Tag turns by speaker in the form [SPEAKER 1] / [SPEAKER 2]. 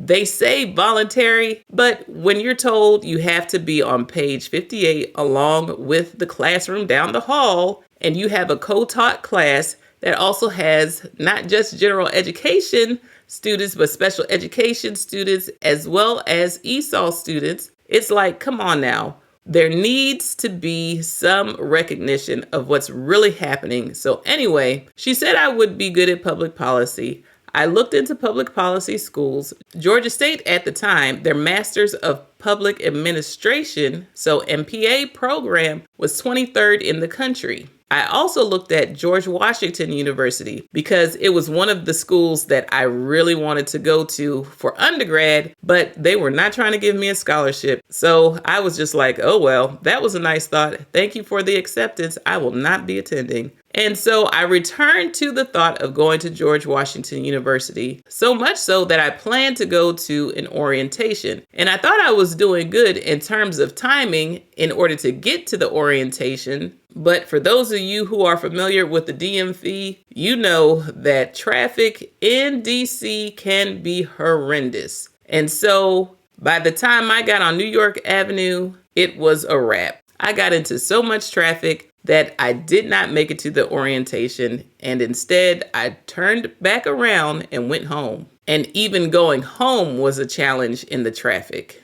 [SPEAKER 1] They say voluntary, but when you're told you have to be on page 58 along with the classroom down the hall, and you have a co-taught class that also has not just general education students, but special education students, as well as ESOL students, it's like, come on now. There needs to be some recognition of what's really happening. So anyway, she said I would be good at public policy. I looked into public policy schools. Georgia State at the time, their Masters of Public Administration, so MPA program, was 23rd in the country. I also looked at George Washington University because it was one of the schools that I really wanted to go to for undergrad, but they were not trying to give me a scholarship. So I was just like, oh, well, that was a nice thought. Thank you for the acceptance. I will not be attending. And so I returned to the thought of going to George Washington University, so much so that I planned to go to an orientation. And I thought I was doing good in terms of timing in order to get to the orientation. But for those of you who are familiar with the DMV, you know that traffic in DC can be horrendous. And so by the time I got on New York Avenue, it was a wrap. I got into so much traffic that I did not make it to the orientation, and instead I turned back around and went home. And even going home was a challenge in the traffic.